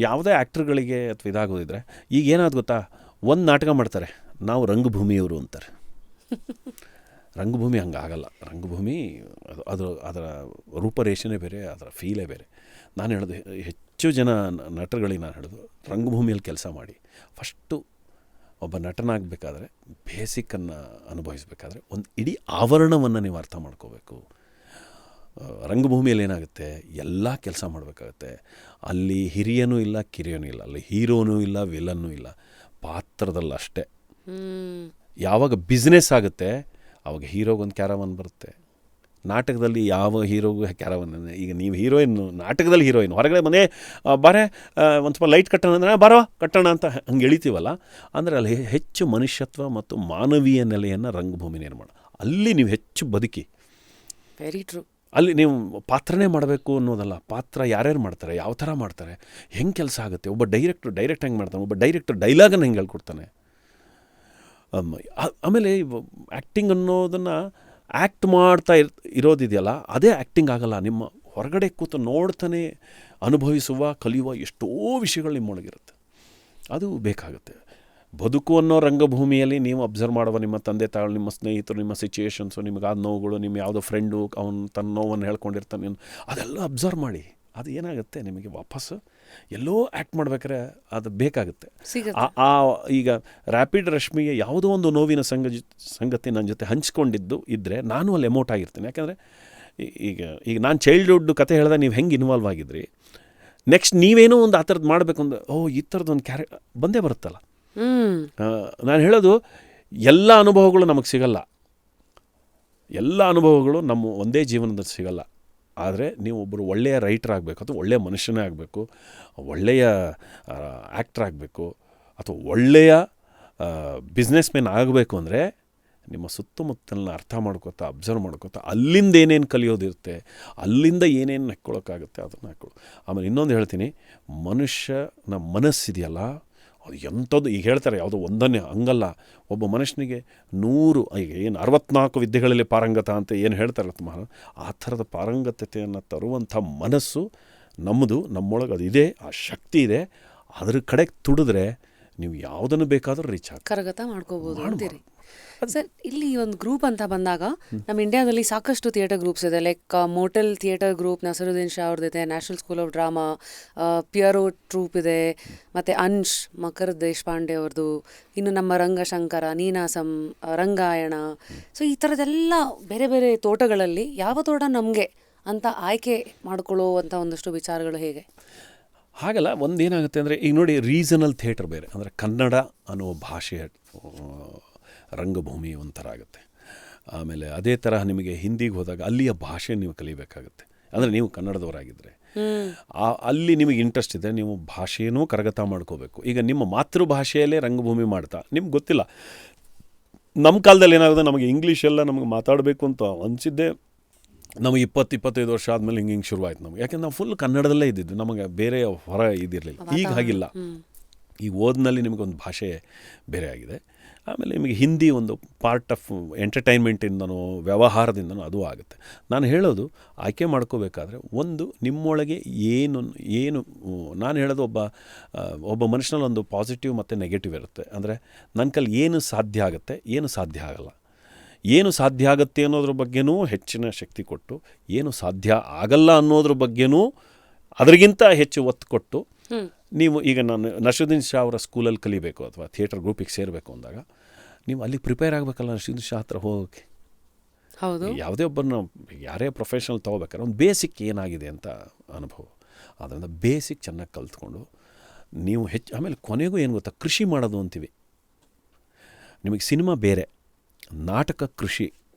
ಯಾವುದೇ ಆ್ಯಕ್ಟ್ರ್ಗಳಿಗೆ ಅಥವಾ ಇದಾಗೋದಿದ್ರೆ ಈಗ ಏನಾದ್ರು ಗೊತ್ತಾ, ಒಂದು ನಾಟಕ ಮಾಡ್ತಾರೆ, ನಾವು ರಂಗಭೂಮಿಯವರು ಅಂತಾರೆ. ರಂಗಭೂಮಿ ಹಂಗಾಗಲ್ಲ. ರಂಗಭೂಮಿ ಅದರ ರೂಪರೇಷೆನೇ ಬೇರೆ, ಅದರ ಫೀಲೇ ಬೇರೆ. ನಾನು ಹೇಳೋದು, ಹೆಚ್ಚು ಜನ ನಟರುಗಳಿಗೆ ನಾನು ಹೇಳೋದು, ರಂಗಭೂಮಿಯಲ್ಲಿ ಕೆಲಸ ಮಾಡಿ. ಫಸ್ಟು ಒಬ್ಬ ನಟನಾಗಬೇಕಾದ್ರೆ ಬೇಸಿಕ್ಕನ್ನು ಅನುಭವಿಸಬೇಕಾದ್ರೆ ಒಂದು ಇಡೀ ಆವರಣವನ್ನು ನೀವು ಅರ್ಥ ಮಾಡ್ಕೋಬೇಕು. ರಂಗಭೂಮಿಯಲ್ಲಿ ಏನಾಗುತ್ತೆ, ಎಲ್ಲ ಕೆಲಸ ಮಾಡಬೇಕಾಗತ್ತೆ. ಅಲ್ಲಿ ಹಿರಿಯನೂ ಇಲ್ಲ, ಕಿರಿಯನೂ ಇಲ್ಲ, ಅಲ್ಲಿ ಹೀರೋನೂ ಇಲ್ಲ, ವಿಲನ್ನೂ ಇಲ್ಲ, ಪಾತ್ರದಲ್ಲಷ್ಟೇ. ಯಾವಾಗ ಬಿಸ್ನೆಸ್ ಆಗುತ್ತೆ ಆವಾಗ ಹೀರೋಗೊಂದು ಕ್ಯಾರವನ್ ಬರುತ್ತೆ. ನಾಟಕದಲ್ಲಿ ಯಾವ ಹೀರೋಗೂ ಕ್ಯಾರವನ್. ಈಗ ನೀವು ಹೀರೋಯಿನ್ನು, ನಾಟಕದಲ್ಲಿ ಹೀರೋಯಿನ್, ಹೊರಗಡೆ ಮನೆ ಬಾರೆ ಒಂದು ಸ್ವಲ್ಪ ಲೈಟ್ ಕಟ್ಟೋಣ ಅಂದರೆ ಬರೋ ಕಟ್ಟೋಣ ಅಂತ ಹಂಗೆ ಎಳಿತೀವಲ್ಲ. ಅಂದರೆ ಅಲ್ಲಿ ಹೆಚ್ಚು ಮನುಷ್ಯತ್ವ ಮತ್ತು ಮಾನವೀಯ ನೆಲೆಯನ್ನು ರಂಗಭೂಮಿ ನಿರ್ಮಾಣ. ಅಲ್ಲಿ ನೀವು ಹೆಚ್ಚು ಬದುಕಿ. Very true. ಅಲ್ಲಿ ನೀವು ಪಾತ್ರನೇ ಮಾಡಬೇಕು ಅನ್ನೋದಲ್ಲ, ಪಾತ್ರ ಯಾರ್ಯಾರು ಮಾಡ್ತಾರೆ, ಯಾವ ಥರ ಮಾಡ್ತಾರೆ, ಹೆಂಗೆ ಕೆಲಸ ಆಗುತ್ತೆ. ಒಬ್ಬ ಡೈರೆಕ್ಟ್ ಹೆಂಗೆ ಮಾಡ್ತಾನೆ, ಒಬ್ಬ ಡೈರೆಕ್ಟರ್ ಡೈಲಾಗನ್ನು ಹೆಂಗೆ ಹೇಳ್ಕೊಡ್ತಾನೆ. ಆಮೇಲೆ ಆ್ಯಕ್ಟಿಂಗ್ ಅನ್ನೋದನ್ನು ಆ್ಯಕ್ಟ್ ಮಾಡ್ತಾ ಇರೋದಿದೆಯಲ್ಲ, ಅದೇ ಆ್ಯಕ್ಟಿಂಗ್ ಆಗಲ್ಲ. ನಿಮ್ಮ ಹೊರಗಡೆ ಕೂತು ನೋಡ್ತಾನೆ ಅನುಭವಿಸುವ, ಕಲಿಯುವ ಎಷ್ಟೋ ವಿಷಯಗಳು ನಿಮ್ಮೊಳಗಿರುತ್ತೆ. ಅದು ಬೇಕಾಗುತ್ತೆ. ಬದುಕು ಅನ್ನೋ ರಂಗಭೂಮಿಯಲ್ಲಿ ನೀವು ಅಬ್ಸರ್ವ್ ಮಾಡುವ ನಿಮ್ಮ ತಂದೆ ತಾಳು, ನಿಮ್ಮ ಸ್ನೇಹಿತರು, ನಿಮ್ಮ ಸಿಚುಯೇಷನ್ಸು, ನಿಮಗಾದ ನೋವುಗಳು, ನಿಮ್ಮ ಯಾವುದೋ ಫ್ರೆಂಡು ಅವನು ತನ್ನ ನೋವನ್ನು ಹೇಳ್ಕೊಂಡಿರ್ತಾನೆ, ಅದೆಲ್ಲ ಅಬ್ಸರ್ವ್ ಮಾಡಿ. ಅದು ಏನಾಗುತ್ತೆ, ನಿಮಗೆ ವಾಪಸ್ಸು ಎಲ್ಲೋ ಆ್ಯಕ್ಟ್ ಮಾಡ್ಬೇಕಾದ್ರೆ ಅದು ಬೇಕಾಗುತ್ತೆ. ಈಗ ರ್ಯಾಪಿಡ್ ರಶ್ಮಿಗೆ ಯಾವುದೋ ಒಂದು ನೋವಿನ ಸಂಗತಿ ನನ್ನ ಜೊತೆ ಹಂಚ್ಕೊಂಡಿದ್ದು ಇದ್ದರೆ ನಾನು ಅಲ್ಲಿ ಎಮೋಟ್ ಆಗಿರ್ತೀನಿ. ಯಾಕಂದರೆ ಈಗ ನಾನು ಚೈಲ್ಡ್ಹುಡ್ ಕತೆ ಹೇಳಿದಾಗ ನೀವು ಹೆಂಗೆ ಇನ್ವಾಲ್ವ್ ಆಗಿದ್ರಿ, ನೆಕ್ಸ್ಟ್ ನೀವೇನೋ ಒಂದು ಆ ಥರದ್ದು ಮಾಡಬೇಕು ಅಂದ್ರೆ ಈ ಥರದ್ದೊಂದು ಬಂದೇ ಬರುತ್ತಲ್ಲ. ನಾನು ಹೇಳೋದು, ಎಲ್ಲ ಅನುಭವಗಳು ನಮಗೆ ಸಿಗಲ್ಲ, ಎಲ್ಲ ಅನುಭವಗಳು ನಮ್ಮ ಒಂದೇ ಜೀವನದಲ್ಲಿ ಸಿಗಲ್ಲ. ಆದರೆ ನೀವು ಒಬ್ಬರು ಒಳ್ಳೆಯ ರೈಟರ್ ಆಗಬೇಕು, ಅಥವಾ ಒಳ್ಳೆಯ ಮನುಷ್ಯನೇ ಆಗಬೇಕು, ಒಳ್ಳೆಯ ಆ್ಯಕ್ಟ್ರ್ ಆಗಬೇಕು, ಅಥವಾ ಒಳ್ಳೆಯ ಬಿಸ್ನೆಸ್ ಮ್ಯಾನ್ ಆಗಬೇಕು ಅಂದರೆ ನಿಮ್ಮ ಸುತ್ತಮುತ್ತಲನ್ನ ಅರ್ಥ ಮಾಡ್ಕೋತಾ, ಅಬ್ಸರ್ವ್ ಮಾಡ್ಕೋತಾ, ಅಲ್ಲಿಂದ ಏನೇನು ಕಲಿಯೋದಿರುತ್ತೆ, ಅಲ್ಲಿಂದ ಏನೇನು ಹಾಕ್ಕೊಳ್ಳೋಕ್ಕಾಗುತ್ತೆ ಅದನ್ನು ಹಾಕ್ಕೊಳ್ಳೋ. ಆಮೇಲೆ ಇನ್ನೊಂದು ಹೇಳ್ತೀನಿ, ಮನುಷ್ಯನ ಮನಸ್ಸಿದೆಯಲ್ಲ ಅದು ಎಂಥದ್ದು. ಈಗ ಹೇಳ್ತಾರೆ ಯಾವುದೋ ಒಂದನ್ನೇ, ಹಂಗಲ್ಲ. ಒಬ್ಬ ಮನುಷ್ಯನಿಗೆ 100 ಈಗ ಏನು 64 ವಿದ್ಯೆಗಳಲ್ಲಿ ಪಾರಂಗತ ಅಂತ ಏನು ಹೇಳ್ತಾರೆ ಆ ಥರದ ಪಾರಂಗತತೆಯನ್ನು ತರುವಂಥ ಮನಸ್ಸು ನಮ್ಮದು, ನಮ್ಮೊಳಗೆ ಅದಿದೆ, ಆ ಶಕ್ತಿ ಇದೆ. ಅದ್ರ ಕಡೆಗೆ ತುಡಿದ್ರೆ ನೀವು ಯಾವುದನ್ನು ಬೇಕಾದರೂ ರೀಚ್ ಆಗಿ ಕರಗತ ಮಾಡ್ಕೋಬೋದು ಅಂತೀರಿ. ಸರ್, ಇಲ್ಲಿ ಒಂದು ಗ್ರೂಪ್ ಅಂತ ಬಂದಾಗ ನಮ್ಮ ಇಂಡಿಯಾದಲ್ಲಿ ಸಾಕಷ್ಟು ಥಿಯೇಟರ್ ಗ್ರೂಪ್ಸ್ ಇದೆ. Like motley theatre group Naseeruddin Shah ಅವ್ರದ್ದಿದೆ, national school of drama, pierrot troupe ಇದೆ, ಮತ್ತು ಅಂಶ್ ಮಕರ್ ದೇಶಪಾಂಡೆ ಅವ್ರದ್ದು, ಇನ್ನು ನಮ್ಮ ರಂಗಶಂಕರ, ನೀನಾಸಂ, ರಂಗಾಯಣ. ಸೊ ಈ ಥರದ್ದೆಲ್ಲ ಬೇರೆ ಬೇರೆ ತೋಟಗಳಲ್ಲಿ ಯಾವ ತೋಟ ನಮಗೆ ಅಂತ ಆಯ್ಕೆ ಮಾಡ್ಕೊಳ್ಳುವಂಥ ಒಂದಷ್ಟು ವಿಚಾರಗಳು ಹೇಗೆ? ಹಾಗಲ್ಲ, ಒಂದೇನಾಗುತ್ತೆ ಅಂದರೆ ಈಗ ನೋಡಿ, ರೀಜನಲ್ ಥಿಯೇಟರ್ ಬೇರೆ, ಅಂದರೆ ಕನ್ನಡ ಅನ್ನೋ ಭಾಷೆಯ ರಂಗಭೂಮಿ ಒಂಥರ ಆಗುತ್ತೆ. ಆಮೇಲೆ ಅದೇ ತರಹ ನಿಮಗೆ ಹಿಂದಿಗೆ ಹೋದಾಗ ಅಲ್ಲಿಯ ಭಾಷೆ ನೀವು ಕಲಿಬೇಕಾಗುತ್ತೆ. ಅಂದರೆ ನೀವು ಕನ್ನಡದವರಾಗಿದ್ದರೆ ಅಲ್ಲಿ ನಿಮಗೆ ಇಂಟ್ರೆಸ್ಟ್ ಇದೆ, ನೀವು ಭಾಷೆಯೂ ಕರಗತ ಮಾಡ್ಕೋಬೇಕು. ಈಗ ನಿಮ್ಮ ಮಾತೃಭಾಷೆಯಲ್ಲೇ ರಂಗಭೂಮಿ ಮಾಡ್ತಾ ನಿಮ್ಗೆ ಗೊತ್ತಿಲ್ಲ. ನಮ್ಮ ಕಾಲದಲ್ಲಿ ಏನಾಗುತ್ತೆ, ನಮಗೆ ಇಂಗ್ಲೀಷೆಲ್ಲ ನಮಗೆ ಮಾತಾಡಬೇಕು ಅಂತ ಅನಿಸಿದ್ದೆ ನಮಗೆ 20-25 ವರ್ಷ ಆದಮೇಲೆ ಹಿಂಗೆ ಶುರುವಾಯ್ತು ನಮಗೆ. ಯಾಕೆಂದ್ರೆ ನಾವು ಫುಲ್ ಕನ್ನಡದಲ್ಲೇ ಇದ್ದಿದ್ದು, ನಮಗೆ ಬೇರೆ ಹೊರ ಇದಿರಲಿಲ್ಲ. ಈಗ ಹಾಗಿಲ್ಲ. ಈ ಓದಿನಲ್ಲಿ ನಿಮಗೊಂದು ಭಾಷೆ ಬೇರೆ ಆಗಿದೆ. ಆಮೇಲೆ ನಿಮಗೆ ಹಿಂದಿ ಒಂದು ಪಾರ್ಟ್ ಆಫ್ ಎಂಟರ್ಟೈನ್ಮೆಂಟಿಂದನೋ ವ್ಯವಹಾರದಿಂದನೋ ಅದು ಆಗುತ್ತೆ. ನಾನು ಹೇಳೋದು, ಆಯ್ಕೆ ಮಾಡ್ಕೋಬೇಕಾದ್ರೆ ಒಂದು ನಿಮ್ಮೊಳಗೆ ಏನು ನಾನು ಹೇಳೋದು, ಒಬ್ಬ ಮನುಷ್ಯನಲ್ಲಿ ಒಂದು ಪಾಸಿಟಿವ್ ಮತ್ತು ನೆಗೆಟಿವ್ ಇರುತ್ತೆ. ಅಂದರೆ ನನ್ನ ಕೈಲಿ ಏನು ಸಾಧ್ಯ ಆಗುತ್ತೆ, ಏನು ಸಾಧ್ಯ ಆಗಲ್ಲ. ಏನು ಸಾಧ್ಯ ಆಗುತ್ತೆ ಅನ್ನೋದ್ರ ಬಗ್ಗೆನೂ ಹೆಚ್ಚಿನ ಶಕ್ತಿ ಕೊಟ್ಟು, ಏನು ಸಾಧ್ಯ ಆಗಲ್ಲ ಅನ್ನೋದ್ರ ಬಗ್ಗೆನೂ ಅದರಿಗಿಂತ ಹೆಚ್ಚು ಒತ್ತು ಕೊಟ್ಟು ನೀವು, ಈಗ ನಾನು ನಸರುದ್ದೀನ್ ಶಾ ಅವರ ಸ್ಕೂಲಲ್ಲಿ ಕಲಿಬೇಕು ಅಥವಾ ಥಿಯೇಟರ್ ಗ್ರೂಪಿಗೆ ಸೇರಬೇಕು ಅಂದಾಗ ನೀವು ಅಲ್ಲಿ ಪ್ರಿಪೇರ್ ಆಗಬೇಕಲ್ಲ. ನಸರುದ್ದೀನ್ ಶಾ ಹತ್ರ ಹೋಗೋಕ್ಕೆ ಹೌದು, ಯಾವುದೇ ಒಬ್ಬರನ್ನ ಯಾರೇ ಪ್ರೊಫೆಷ್ನಲ್ ತೊಗೋಬೇಕಾದ್ರೆ ಒಂದು ಬೇಸಿಕ್ ಏನಾಗಿದೆ ಅಂತ ಅನುಭವ. ಅದರಿಂದ ಬೇಸಿಕ್ ಚೆನ್ನಾಗಿ ಕಲ್ತ್ಕೊಂಡು ನೀವು ಆಮೇಲೆ ಕೊನೆಗೂ ಏನು ಗೊತ್ತಾ, ಕೃಷಿ ಮಾಡೋದು ಅಂತೀವಿ. ನಿಮಗೆ ಸಿನಿಮಾ ಬೇರೆ, ನಾಟಕ ಕೃಷಿ.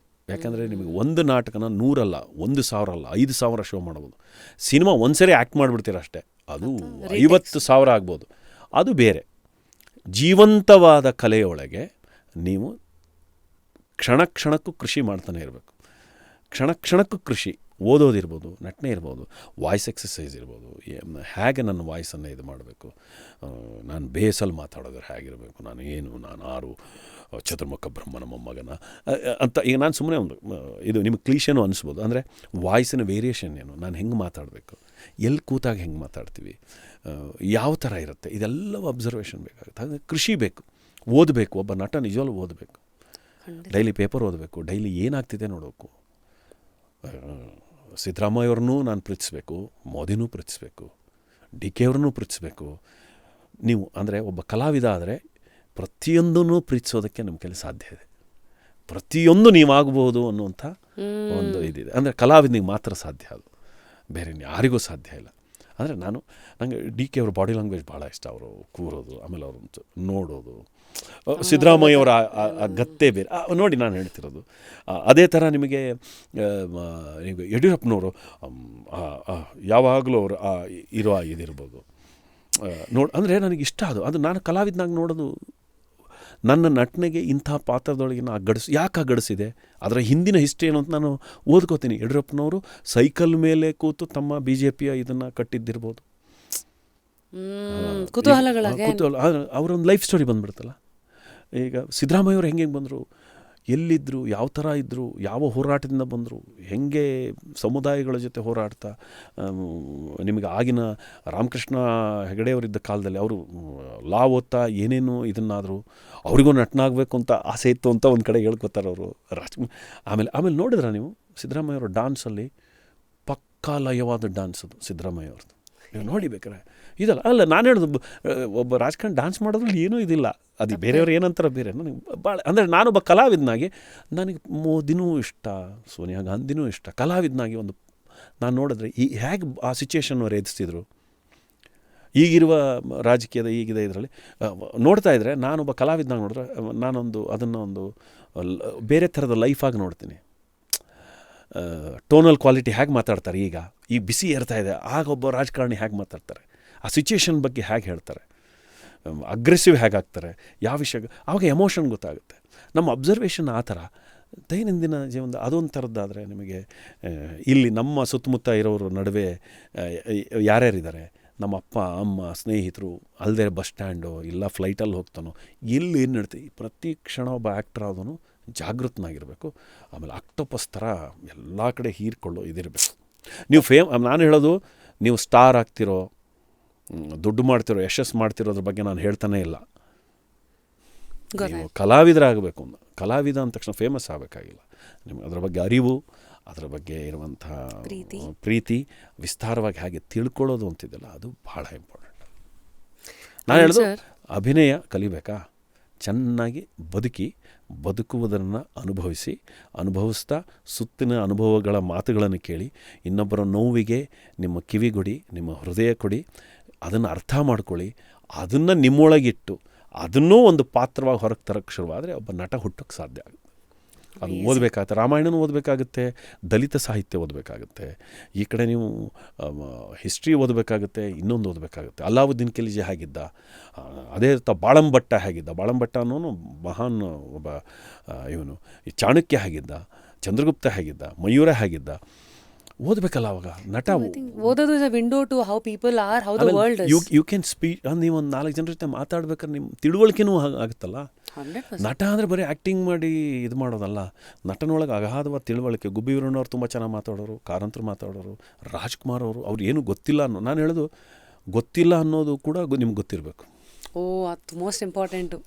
ಯಾಕಂದರೆ ನಿಮಗೆ ಒಂದು ನಾಟಕನ 100 ಅಲ್ಲ, 1,000 ಅಲ್ಲ, 5,000 ಶೋ ಮಾಡ್ಬೋದು. ಸಿನಿಮಾ ಒಂದು ಸರಿ ಆ್ಯಕ್ಟ್ ಮಾಡಿಬಿಡ್ತೀರ ಅಷ್ಟೇ, ಅದು 50,000 ಆಗ್ಬೋದು. ಅದು ಬೇರೆ. ಜೀವಂತವಾದ ಕಲೆಯೊಳಗೆ ನೀವು ಕ್ಷಣ ಕ್ಷಣಕ್ಕೂ ಕೃಷಿ ಮಾಡ್ತಾನೆ ಇರಬೇಕು. ಕ್ಷಣ ಕ್ಷಣಕ್ಕೂ ಕೃಷಿ, ಓದೋದಿರ್ಬೋದು, ನಟನೆ ಇರ್ಬೋದು, ವಾಯ್ಸ್ ಎಕ್ಸಸೈಸ್ ಇರ್ಬೋದು, ಹೇಗೆ ನನ್ನ ವಾಯ್ಸನ್ನು ಇದು ಮಾಡಬೇಕು, ನಾನು ಬೇಸಲ್ಲಿ ಮಾತಾಡೋದ್ರೆ ಹೇಗಿರಬೇಕು, ನಾನು ಆರು ಚತುರ್ಮುಖ ಬ್ರಹ್ಮನ ಮೊಮ್ಮಗನ ಅಂತ. ಈಗ ನಾನು ಸುಮ್ಮನೆ ಇದು ನಿಮಗೆ ಕ್ಲೀಶೇನೂ ಅನಿಸ್ಬೋದು. ಅಂದರೆ ವಾಯ್ಸಿನ ವೇರಿಯೇಷನ್ ಏನು, ನಾನು ಹೆಂಗೆ ಮಾತಾಡಬೇಕು, ಎಲ್ಲಿ ಕೂತಾಗ ಹೆಂಗೆ ಮಾತಾಡ್ತೀವಿ, ಯಾವ ಥರ ಇರುತ್ತೆ, ಇದೆಲ್ಲವೂ ಅಬ್ಸರ್ವೇಷನ್ ಬೇಕಾಗುತ್ತೆ. ಹಾಗಾಗಿ ಕೃಷಿ ಬೇಕು, ಓದಬೇಕು. ಒಬ್ಬ ನಟ ನಿಜವಾಗ್ಲೂ ಓದಬೇಕು, ಡೈಲಿ ಪೇಪರ್ ಓದಬೇಕು, ಡೈಲಿ ಏನಾಗ್ತಿದೆ ನೋಡಬೇಕು. ಸಿದ್ದರಾಮಯ್ಯವ್ರನ್ನೂ ನಾನು ಪ್ರೀತಿಸ್ಬೇಕು, ಮೋದಿನೂ ಪ್ರೀತಿಸ್ಬೇಕು, ಡಿ ಕೆ ಅವ್ರನ್ನೂ ಪ್ರೀತಿಸ್ಬೇಕು. ನೀವು ಅಂದರೆ ಒಬ್ಬ ಕಲಾವಿದ ಆದರೆ ಪ್ರತಿಯೊಂದನ್ನು ಪ್ರೀತಿಸೋದಕ್ಕೆ ನಿಮ್ಮ ಕೈಲಿ ಸಾಧ್ಯ ಇದೆ. ಪ್ರತಿಯೊಂದು ನೀವಾಗಬಹುದು ಅನ್ನುವಂಥ ಒಂದು ಇದಿದೆ. ಅಂದರೆ ಕಲಾವಿದನಿಗೆ ಮಾತ್ರ ಸಾಧ್ಯ, ಅದು ಬೇರೆ ಯಾರಿಗೂ ಸಾಧ್ಯ ಇಲ್ಲ. ಅಂದರೆ ನನಗೆ ಡಿ ಕೆ ಅವ್ರ ಬಾಡಿ ಲ್ಯಾಂಗ್ವೇಜ್ ಭಾಳ ಇಷ್ಟ. ಅವರು ಕೂರೋದು, ಆಮೇಲೆ ಅವರು ನೋಡೋದು, ಸಿದ್ದರಾಮಯ್ಯವರ ಗತ್ತೆ ಬೇರೆ ನೋಡಿ ನಾನು ಹೇಳ್ತಿರೋದು. ಅದೇ ಥರ ನಿಮಗೆ ಯಡಿಯೂರಪ್ಪನವರು ಯಾವಾಗಲೂ ಅವರು ಇರೋ ಇದಿರ್ಬೋದು ಅಂದರೆ ನನಗೆ ಇಷ್ಟ ಅದು ನಾನು ಕಲಾವಿದನಾಗಿ ನೋಡೋದು. ನನ್ನ ನಟನೆಗೆ ಇಂಥ ಪಾತ್ರದೊಳಗಿನ ಯಾಕೆ ಗಡಿಸಿದೆ, ಅದರ ಹಿಂದಿನ ಹಿಸ್ಟ್ರಿ ಏನು ಅಂತ ನಾನು ಓದ್ಕೋತೀನಿ. ಯಡಿಯೂರಪ್ಪನವರು ಸೈಕಲ್ ಮೇಲೆ ಕೂತು ತಮ್ಮ BJPಯ ಇದನ್ನು ಕಟ್ಟಿದ್ದಿರ್ಬೋದು. ಕುತೂಹಲ ಅವರೊಂದು ಲೈಫ್ ಸ್ಟೋರಿ ಬಂದುಬಿಡುತ್ತಲ್ಲ. ಈಗ ಸಿದ್ದರಾಮಯ್ಯವ್ರು ಹೆಂಗೆ ಬಂದರು, ಎಲ್ಲಿದ್ದರು, ಯಾವ ಥರ ಇದ್ದರು, ಯಾವ ಹೋರಾಟದಿಂದ ಬಂದರು, ಹೇಗೆ ಸಮುದಾಯಗಳ ಜೊತೆ ಹೋರಾಡ್ತಾ ನಿಮಗೆ ಆಗಿನ ರಾಮಕೃಷ್ಣ ಹೆಗಡೆಯವರಿದ್ದ ಕಾಲದಲ್ಲಿ ಅವರು ಲಾ ಓದ್ತಾ ಏನೇನು ಇದನ್ನಾದರೂ ಅವ್ರಿಗೂ ನಟನಾಗಬೇಕು ಅಂತ ಆಸೆ ಇತ್ತು ಅಂತ ಒಂದು ಕಡೆ ಹೇಳ್ಕೊತಾರೆ ಅವರು. ಆಮೇಲೆ ನೋಡಿದ್ರೆ ನೀವು ಸಿದ್ದರಾಮಯ್ಯವ್ರ ಡಾನ್ಸಲ್ಲಿ ಪಕ್ಕಾ ಲಯವಾದ ಡಾನ್ಸ್ ಅದು ಸಿದ್ದರಾಮಯ್ಯವ್ರದ್ದು. ನೀವು ನೋಡಿ ಬೇಕಾರೆ ಇದಲ್ಲ ಅಲ್ಲ, ನಾನು ಹೇಳೋದು ಒಬ್ಬ ರಾಜಕಾರಣ ಡಾನ್ಸ್ ಮಾಡೋದ್ರಲ್ಲಿ ಏನೂ ಇದಿಲ್ಲ. ಅದು ಬೇರೆಯವ್ರು ಏನಂತಾರೆ ಬೇರೆ. ನನಗೆ ಭಾಳ ಅಂದರೆ ನಾನೊಬ್ಬ ಕಲಾವಿದನಾಗಿ ನನಗೆ ಮೋದಿನೂ ಇಷ್ಟ, ಸೋನಿಯಾ ಗಾಂಧಿನೂ ಇಷ್ಟ. ಕಲಾವಿದನಾಗಿ ಒಂದು ನಾನು ನೋಡಿದ್ರೆ ಹೇಗೆ ಆ ಸಿಚುಯೇಷನ್ ಅವ್ರು ಎದುರಿಸಿದ್ರು, ಈಗಿರುವ ರಾಜಕೀಯದ ಈಗಿದೆ ಇದರಲ್ಲಿ ನೋಡ್ತಾ ಇದ್ದರೆ, ನಾನೊಬ್ಬ ಕಲಾವಿದನಾಗಿ ನೋಡಿದ್ರೆ ಅದನ್ನು ಒಂದು ಬೇರೆ ಥರದ ಲೈಫಾಗಿ ನೋಡ್ತೀನಿ. ಟೋನಲ್ ಕ್ವಾಲಿಟಿ ಹೇಗೆ ಮಾತಾಡ್ತಾರೆ, ಈ ಬಿಸಿ ಏರ್ತಾ ಇದೆ, ಆಗ ಒಬ್ಬ ರಾಜಕಾರಣಿ ಹೇಗೆ ಮಾತಾಡ್ತಾರೆ, ಆ ಸಿಚುಯೇಷನ್ ಬಗ್ಗೆ ಹೇಗೆ ಹೇಳ್ತಾರೆ, ಅಗ್ರೆಸಿವ್ ಹೇಗಾಗ್ತಾರೆ, ಯಾವ ವಿಷಯ, ಆವಾಗ ಎಮೋಷನ್ ಗೊತ್ತಾಗುತ್ತೆ. ನಮ್ಮ ಅಬ್ಸರ್ವೇಷನ್ ಆ ಥರ ದೈನಂದಿನ ಜೀವನದ ಅದೊಂದು ಥರದ್ದಾದರೆ ನಿಮಗೆ ಇಲ್ಲಿ ನಮ್ಮ ಸುತ್ತಮುತ್ತ ಇರೋರ ನಡುವೆ ಯಾರ್ಯಾರಿದ್ದಾರೆ, ನಮ್ಮ ಅಪ್ಪ ಅಮ್ಮ ಸ್ನೇಹಿತರು, ಅಲ್ಲದೆ ಬಸ್ ಸ್ಟ್ಯಾಂಡು ಇಲ್ಲ ಫ್ಲೈಟಲ್ಲಿ ಹೋಗ್ತಾನೋ, ಎಲ್ಲಿ ಏನು ನಡ್ತೀವಿ, ಪ್ರತಿ ಕ್ಷಣ ಒಬ್ಬ ಆ್ಯಕ್ಟರ್ ಆದನು ಜಾಗೃತನಾಗಿರಬೇಕು. ಆಮೇಲೆ ಆಕ್ಟೋಪಸ್ ಥರ ಎಲ್ಲ ಕಡೆ ಹೀರ್ಕೊಳ್ಳೋ ಇದಿರಬೇಕು. ನೀವು ನಾನು ಹೇಳೋದು, ನೀವು ಸ್ಟಾರ್ ಆಗ್ತಿರೋ, ದುಡ್ಡು ಮಾಡ್ತಿರೋ, ಯಶಸ್ಸು ಮಾಡ್ತಿರೋದ್ರ ಬಗ್ಗೆ ನಾನು ಹೇಳ್ತಾನೆ ಇಲ್ಲ. ನೀವು ಕಲಾವಿದರಾಗಬೇಕು. ಕಲಾವಿದ ಅಂದ ತಕ್ಷಣ ಫೇಮಸ್ ಆಗಬೇಕಾಗಿಲ್ಲ. ನಿಮ್ಗೆ ಅದರ ಬಗ್ಗೆ ಅರಿವು, ಅದರ ಬಗ್ಗೆ ಇರುವಂಥ ಪ್ರೀತಿ ವಿಸ್ತಾರವಾಗಿ ಹಾಗೆ ತಿಳ್ಕೊಳ್ಳೋದು ಅಂತಿದ್ದಲ್ಲ, ಅದು ಭಾಳ ಇಂಪಾರ್ಟೆಂಟ್. ನಾನು ಹೇಳೋದು ಅಭಿನಯ ಕಲಿಬೇಕಾ, ಚೆನ್ನಾಗಿ ಬದುಕುವುದನ್ನು ಅನುಭವಿಸ್ತಾ ಸುತ್ತಿನ ಅನುಭವಗಳ ಮಾತುಗಳನ್ನು ಕೇಳಿ, ಇನ್ನೊಬ್ಬರ ನೋವಿಗೆ ನಿಮ್ಮ ಕಿವಿಗೊಡಿ, ನಿಮ್ಮ ಹೃದಯ ಕೊಡಿ, ಅದನ್ನು ಅರ್ಥ ಮಾಡ್ಕೊಳ್ಳಿ, ಅದನ್ನು ನಿಮ್ಮೊಳಗಿಟ್ಟು ಅದನ್ನೂ ಒಂದು ಪಾತ್ರವಾಗಿ ಹೊರಗೆ ತರಕ್ಕೆ ಶುರುವಾದರೆ ಒಬ್ಬ ನಟ ಹುಟ್ಟೋಕ್ಕೆ ಸಾಧ್ಯ ಆಗುತ್ತೆ. ಅದು ಓದಬೇಕಾಗುತ್ತೆ, ರಾಮಾಯಣನೂ ಓದಬೇಕಾಗುತ್ತೆ, ದಲಿತ ಸಾಹಿತ್ಯ ಓದಬೇಕಾಗುತ್ತೆ, ಈ ಕಡೆ ನೀವು ಹಿಸ್ಟ್ರಿ ಓದಬೇಕಾಗುತ್ತೆ, ಇನ್ನೊಂದು ಓದಬೇಕಾಗುತ್ತೆ. ಅಲಾವುದ್ದೀನ್ ಖಿಲ್ಜಿ ಹೇಗಿದ್ದ, ಅದೇ ಬಾಳಂಭಟ್ಟ ಹೇಗಿದ್ದ, ಬಾಳಂಭಟ್ಟ ಅನ್ನೋನು ಮಹಾನ್ ಒಬ್ಬ ಇವನು. ಈ ಚಾಣಕ್ಯ ಹೇಗಿದ್ದ, ಚಂದ್ರಗುಪ್ತ ಹೇಗಿದ್ದ, ಮಯೂರ ಹೇಗಿದ್ದ, ಓದಬೇಕಲ್ಲ. ಅವಾಗ ನಟ ಓದೋದು is a window to how people are, how the world is. You can speak. ನೀವು ಒಂದು 4 ಜನರ ಜೊತೆ ಮಾತಾಡ್ಬೇಕಾದ್ರೆ ನಿಮ್ಮ ತಿಳುವಳಿಕೆನೂ ಆಗುತ್ತಲ್ಲ. ನಟ ಅಂದರೆ ಬರೀ ಆ್ಯಕ್ಟಿಂಗ್ ಮಾಡಿ ಇದು ಮಾಡೋದಲ್ಲ, ನಟನೊಳಗೆ ಅಗಾಧವಾದ ತಿಳುವಳಿಕೆ. ಗುಬ್ಬಿ ವೀರಣ್ಣವ್ರು ತುಂಬ ಚೆನ್ನಾಗಿ ಮಾತಾಡೋರು, ಕಾರಂತರು ಮಾತಾಡೋರು, ರಾಜ್ಕುಮಾರ್ ಅವ್ರು ಏನೂ ಗೊತ್ತಿಲ್ಲ ನಾನು ಹೇಳೋದು ಗೊತ್ತಿಲ್ಲ ಅನ್ನೋದು ಕೂಡ ನಿಮ್ಗೆ ಗೊತ್ತಿರಬೇಕು. ಅದು ಮೋಸ್ಟ್ ಇಂಪಾರ್ಟೆಂಟು.